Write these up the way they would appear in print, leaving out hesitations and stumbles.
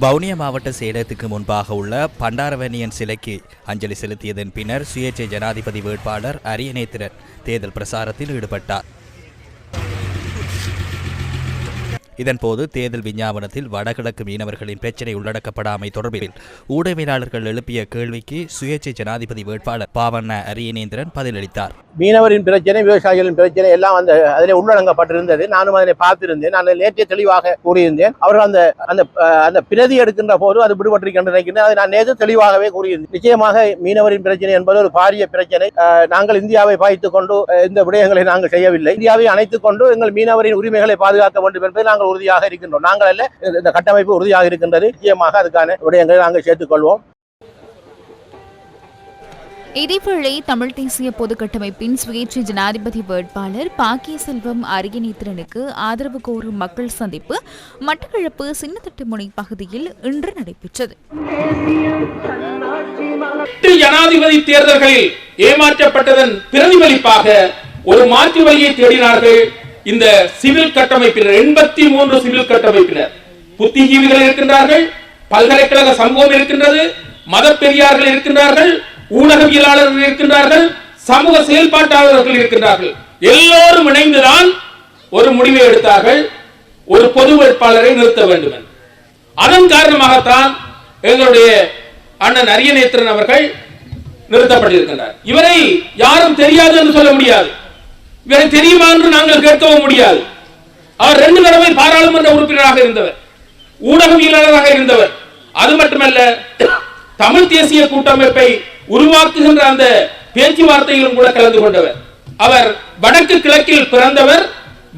வவுனியா மாவட்ட செயலகத்துக்கு முன்பாக உள்ள பண்டாரவன்னியன் சிலைக்கு அஞ்சலி செலுத்தியதன் பின்னர் சுயேட்சை ஜனாதிபதி வேட்பாளர் அரியநேத்திரன் தேர்தல் பிரசாரத்தில் ஈடுபட்டார். இதன்போது தேர்தல் விஞ்ஞாபனத்தில் வடகிழக்கு மீனவர்களின் பிரச்சினை உள்ளடக்கப்படாமை தொடர்பில் ஊடகவியலாளர்கள் எழுப்பிய கேள்விக்கு சுயேட்சை ஜனாதிபதி வேட்பாளர் பாவண்ண அரியநேந்திரன் பதிலளித்தார். மீனவரின் பிரச்சனை, விவசாயிகளின் பிரச்சனை எல்லாம் அதிலே உள்ளடங்கப்பட்டிருந்தது. நானும் அதனை பார்த்திருந்தேன். நான் நேற்று தெளிவாக கூறியிருந்தேன். அவர்கள் அந்த பிரதி எடுக்கின்ற போது அது விடுபட்டிருக்கின்ற நினைக்கிறேன். அதை நான் நேற்று தெளிவாகவே கூறியிருந்தேன். நிச்சயமாக மீனவரின் பிரச்சனை என்பது ஒரு பாரிய பிரச்சனை. நாங்கள் இந்தியாவை பாய்த்துக் கொண்டு இந்த விடயங்களை நாங்கள் செய்யவில்லை. இந்தியாவை அணைத்துக் கொண்டு எங்கள் மீனவரின் உரிமைகளை பாதுகாக்க வேண்டும் என்பதை நாங்கள் உறுதியாக இருக்கின்றோம். நாங்கள் அல்ல, இந்த கட்டமைப்பு உறுதியாக இருக்கின்றது. நிச்சயமாக அதுக்கான விடயங்களை நாங்கள் சேர்த்துக் கொள்வோம். இதேவேளை தமிழ் தேசிய பொது கட்டமைப்பின் சுயேட்சை ஜனாதிபதி வேட்பாளர் பாக்கிய செல்வம் அரியநேத்திரனுக்கு ஆதரவு கோரும் மக்கள் சந்திப்பு மட்டக்களப்பு சின்னத்திட்டுமுனை பகுதியில் இன்று நடைபெற்றது. ஜனாதிபதி தேர்தல்களில் ஏமாற்றப்பட்டதன் பிரதிபலிப்பாக ஒரு மாற்று வழியை தேடினார்கள். இந்த சிவில் கட்டமைப்பினர் 83 சிவில் கட்டமைப்பினர் புத்திஜீவிகள் இருக்கின்றார்கள், பல்கலைக்கழக சமூகம் இருக்கின்றது, மத பெரியார்கள் இருக்கின்றார்கள், ஊடகவியலாளர்கள் இருக்கின்றார்கள், சமூக செயல்பாட்டாளர்கள் இருக்கின்றார்கள். எல்லோரும் இணைந்துதான் ஒரு முடிவை எடுத்தார்கள், ஒரு பொது வேட்பாளரை நிறுத்த வேண்டும் என்று. அதன் காரணமாகத்தான் எங்களுடைய அண்ணன் அரியநேத்திரன் அவர்கள் நிறுத்தப்பட்டிருக்கின்றார். இவரை யாரும் தெரியாது என்று சொல்ல முடியாது, இவரை தெரியுமா என்று நாங்கள் கேட்கவும் முடியாது. அவர் 2 தடவை பாராளுமன்ற உறுப்பினராக இருந்தவர், ஊடகவியலாளராக இருந்தவர். அது மட்டுமல்ல, தமிழ் தேசிய கூட்டமைப்பை உருவாக்குகின்ற அந்த பேச்சுவார்த்தையிலும் கூட கலந்து கொண்டவர். அவர் வடக்கு கிழக்கில் பிறந்தவர்,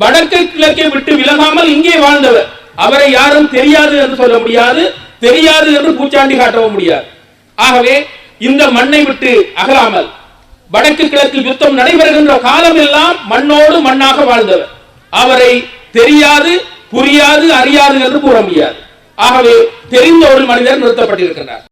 வடக்கு கிழக்கை விட்டு விலகாமல் இங்கே வாழ்ந்தவர். அவரை யாரும் தெரியாது என்று சொல்ல முடியாது, தெரியாது என்று பூச்சாண்டி காட்டவும் முடியாது. ஆகவே இந்த மண்ணை விட்டு அகலாமல் வடக்கு கிழக்கு யுத்தம் நடைபெறுகின்ற காலம் எல்லாம் மண்ணோடு மண்ணாக வாழ்ந்தவர். அவரை தெரியாது, புரியாது, அறியாது என்று கூற முடியாது. ஆகவே தெரிந்த ஒரு மனிதர் நிறுத்தப்பட்டிருக்கிறார்.